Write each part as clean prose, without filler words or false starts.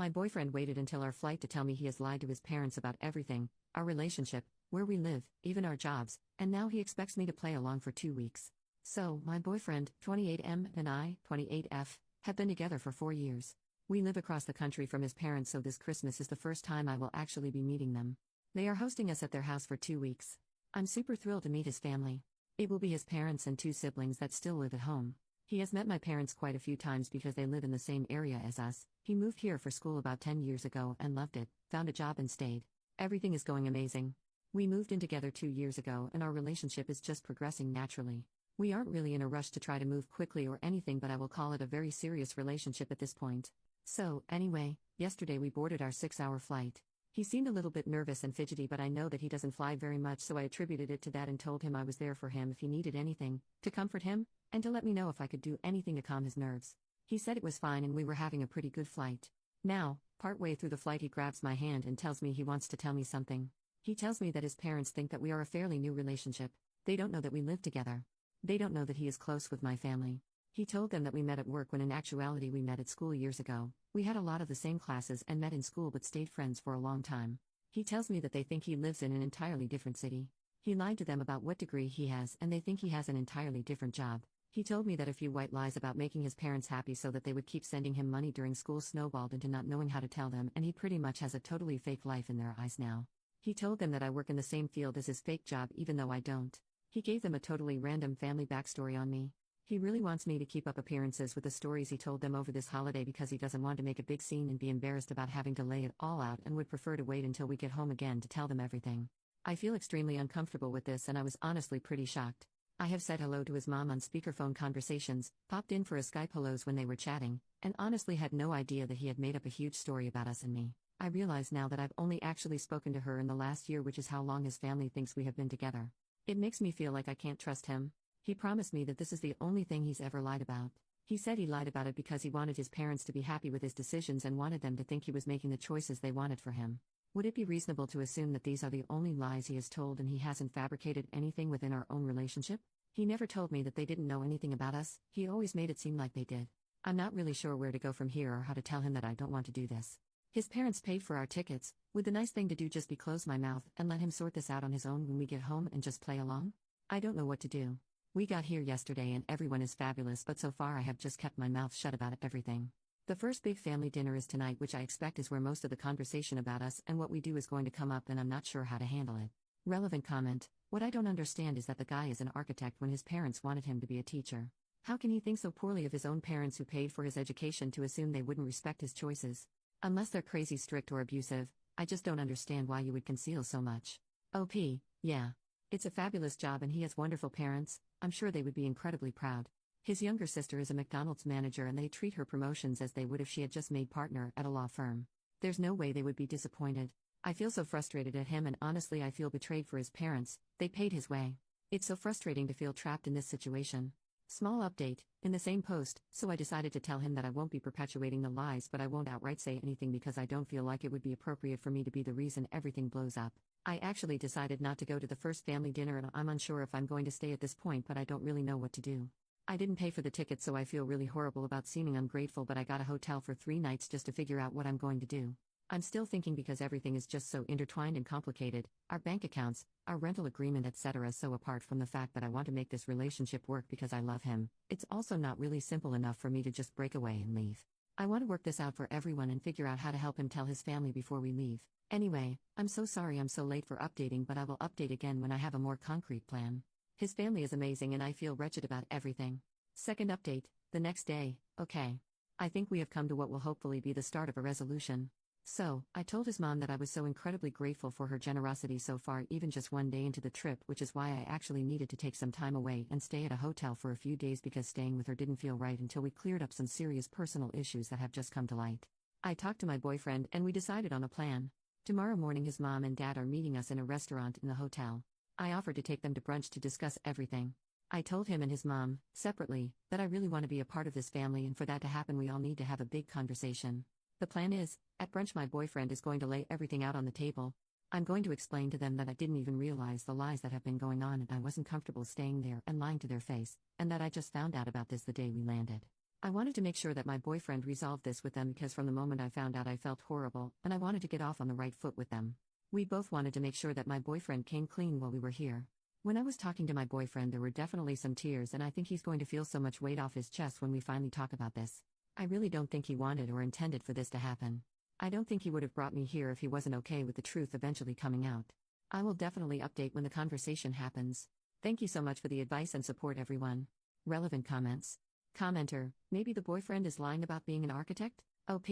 My boyfriend waited until our flight to tell me he has lied to his parents about everything: our relationship, where we live, even our jobs, and now he expects me to play along for 2 weeks. So, my boyfriend, 28M, and I, 28F, have been together for 4 years. We live across the country from his parents, so this Christmas is the first time I will actually be meeting them. They are hosting us at their house for 2 weeks. I'm super thrilled to meet his family. It will be his parents and 2 siblings that still live at home. He has met my parents quite a few times because they live in the same area as us. He moved here for school about 10 years ago and loved it, found a job and stayed. Everything is going amazing. We moved in together 2 years ago and our relationship is just progressing naturally. We aren't really in a rush to try to move quickly or anything, but I will call it a very serious relationship at this point. So, anyway, yesterday we boarded our 6-hour flight. He seemed a little bit nervous and fidgety, but I know that he doesn't fly very much, so I attributed it to that and told him I was there for him if he needed anything, to comfort him, and to let me know if I could do anything to calm his nerves. He said it was fine and we were having a pretty good flight. Now, partway through the flight he grabs my hand and tells me he wants to tell me something. He tells me that his parents think that we are a fairly new relationship. They don't know that we live together. They don't know that he is close with my family. He told them that we met at work when in actuality we met at school years ago. We had a lot of the same classes and met in school but stayed friends for a long time. He tells me that they think he lives in an entirely different city. He lied to them about what degree he has and they think he has an entirely different job. He told me that a few white lies about making his parents happy so that they would keep sending him money during school snowballed into not knowing how to tell them, and he pretty much has a totally fake life in their eyes now. He told them that I work in the same field as his fake job even though I don't. He gave them a totally random family backstory on me. He really wants me to keep up appearances with the stories he told them over this holiday because he doesn't want to make a big scene and be embarrassed about having to lay it all out and would prefer to wait until we get home again to tell them everything. I feel extremely uncomfortable with this and I was honestly pretty shocked. I have said hello to his mom on speakerphone conversations, popped in for a Skype hellos when they were chatting, and honestly had no idea that he had made up a huge story about us and me. I realize now that I've only actually spoken to her in the last year, which is how long his family thinks we have been together. It makes me feel like I can't trust him. He promised me that this is the only thing he's ever lied about. He said he lied about it because he wanted his parents to be happy with his decisions and wanted them to think he was making the choices they wanted for him. Would it be reasonable to assume that these are the only lies he has told and he hasn't fabricated anything within our own relationship? He never told me that they didn't know anything about us, he always made it seem like they did. I'm not really sure where to go from here or how to tell him that I don't want to do this. His parents paid for our tickets. Would the nice thing to do just be close my mouth and let him sort this out on his own when we get home and just play along? I don't know what to do. We got here yesterday and everyone is fabulous, but so far I have just kept my mouth shut about everything. The first big family dinner is tonight, which I expect is where most of the conversation about us and what we do is going to come up, and I'm not sure how to handle it. Relevant comment: what I don't understand is that the guy is an architect when his parents wanted him to be a teacher. How can he think so poorly of his own parents who paid for his education to assume they wouldn't respect his choices? Unless they're crazy strict or abusive, I just don't understand why you would conceal so much. OP, yeah. It's a fabulous job and he has wonderful parents. I'm sure they would be incredibly proud. His younger sister is a McDonald's manager and they treat her promotions as they would if she had just made partner at a law firm. There's no way they would be disappointed. I feel so frustrated at him and honestly I feel betrayed for his parents. They paid his way. It's so frustrating to feel trapped in this situation. Small update, in the same post, so I decided to tell him that I won't be perpetuating the lies, but I won't outright say anything because I don't feel like it would be appropriate for me to be the reason everything blows up. I actually decided not to go to the first family dinner and I'm unsure if I'm going to stay at this point, but I don't really know what to do. I didn't pay for the ticket, so I feel really horrible about seeming ungrateful, but I got a hotel for 3 nights just to figure out what I'm going to do. I'm still thinking because everything is just so intertwined and complicated, our bank accounts, our rental agreement, etc. So apart from the fact that I want to make this relationship work because I love him, it's also not really simple enough for me to just break away and leave. I want to work this out for everyone and figure out how to help him tell his family before we leave. Anyway, I'm so sorry I'm so late for updating, but I will update again when I have a more concrete plan. His family is amazing and I feel wretched about everything. Second update, the next day. Okay. I think we have come to what will hopefully be the start of a resolution. So, I told his mom that I was so incredibly grateful for her generosity so far, even just 1 day into the trip, which is why I actually needed to take some time away and stay at a hotel for a few days because staying with her didn't feel right until we cleared up some serious personal issues that have just come to light. I talked to my boyfriend and we decided on a plan. Tomorrow morning his mom and dad are meeting us in a restaurant in the hotel. I offered to take them to brunch to discuss everything. I told him and his mom, separately, that I really want to be a part of this family, and for that to happen we all need to have a big conversation. The plan is, at brunch my boyfriend is going to lay everything out on the table. I'm going to explain to them that I didn't even realize the lies that have been going on and I wasn't comfortable staying there and lying to their face, and that I just found out about this the day we landed. I wanted to make sure that my boyfriend resolved this with them because from the moment I found out I felt horrible, and I wanted to get off on the right foot with them. We both wanted to make sure that my boyfriend came clean while we were here. When I was talking to my boyfriend, there were definitely some tears, and I think he's going to feel so much weight off his chest when we finally talk about this. I really don't think he wanted or intended for this to happen. I don't think he would have brought me here if he wasn't okay with the truth eventually coming out. I will definitely update when the conversation happens. Thank you so much for the advice and support, everyone. Relevant comments. Commenter, maybe the boyfriend is lying about being an architect? OP,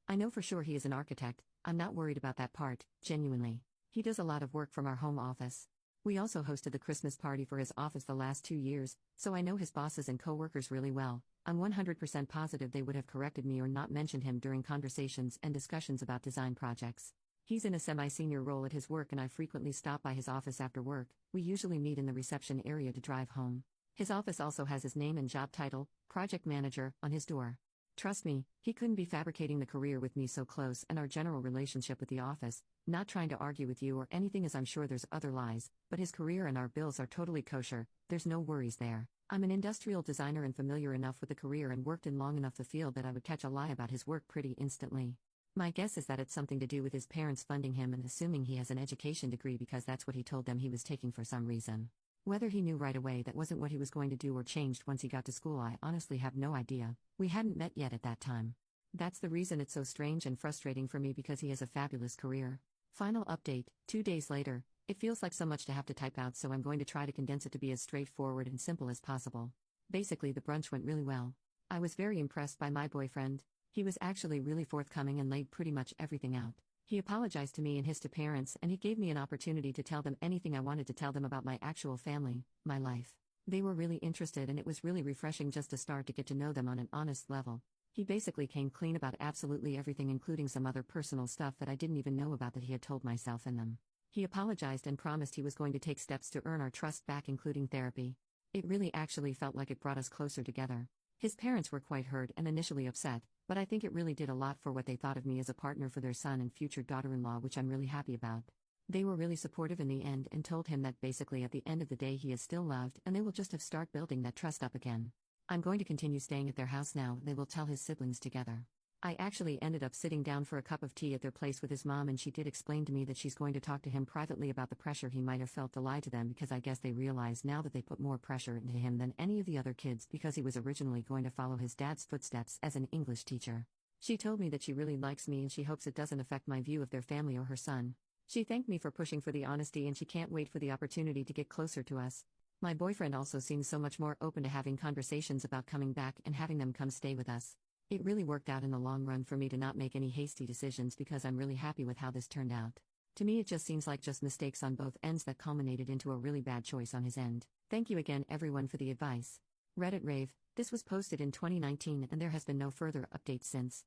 I know for sure he is an architect. I'm not worried about that part, genuinely. He does a lot of work from our home office. We also hosted the Christmas party for his office the last 2 years, so I know his bosses and coworkers really well. I'm 100% positive they would have corrected me or not mentioned him during conversations and discussions about design projects. He's in a semi-senior role at his work and I frequently stop by his office after work. We usually meet in the reception area to drive home. His office also has his name and job title, project manager, on his door. Trust me, he couldn't be fabricating the career with me so close and our general relationship with the office, not trying to argue with you or anything as I'm sure there's other lies, but his career and our bills are totally kosher, there's no worries there. I'm an industrial designer and familiar enough with the career and worked in long enough the field that I would catch a lie about his work pretty instantly. My guess is that it's something to do with his parents funding him and assuming he has an education degree because that's what he told them he was taking for some reason. Whether he knew right away that wasn't what he was going to do or changed once he got to school, I honestly have no idea. We hadn't met yet at that time. That's the reason it's so strange and frustrating for me because he has a fabulous career. Final update, 2 days later. It feels like so much to have to type out, so I'm going to try to condense it to be as straightforward and simple as possible. Basically, the brunch went really well. I was very impressed by my boyfriend. He was actually really forthcoming and laid pretty much everything out. He apologized to me and his parents, and he gave me an opportunity to tell them anything I wanted to tell them about my actual family, my life. They were really interested, and it was really refreshing just to start to get to know them on an honest level. He basically came clean about absolutely everything, including some other personal stuff that I didn't even know about that he had told myself and them. He apologized and promised he was going to take steps to earn our trust back, including therapy. It really actually felt like it brought us closer together. His parents were quite hurt and initially upset, but I think it really did a lot for what they thought of me as a partner for their son and future daughter-in-law, which I'm really happy about. They were really supportive in the end and told him that basically at the end of the day he is still loved and they will just have start building that trust up again. I'm going to continue staying at their house now. They will tell his siblings together. I actually ended up sitting down for a cup of tea at their place with his mom, and she did explain to me that she's going to talk to him privately about the pressure he might have felt to lie to them, because I guess they realize now that they put more pressure into him than any of the other kids because he was originally going to follow his dad's footsteps as an English teacher. She told me that she really likes me and she hopes it doesn't affect my view of their family or her son. She thanked me for pushing for the honesty and she can't wait for the opportunity to get closer to us. My boyfriend also seems so much more open to having conversations about coming back and having them come stay with us. It really worked out in the long run for me to not make any hasty decisions because I'm really happy with how this turned out. To me, it just seems like just mistakes on both ends that culminated into a really bad choice on his end. Thank you again, everyone, for the advice. Reddit Rave, this was posted in 2019 and there has been no further updates since.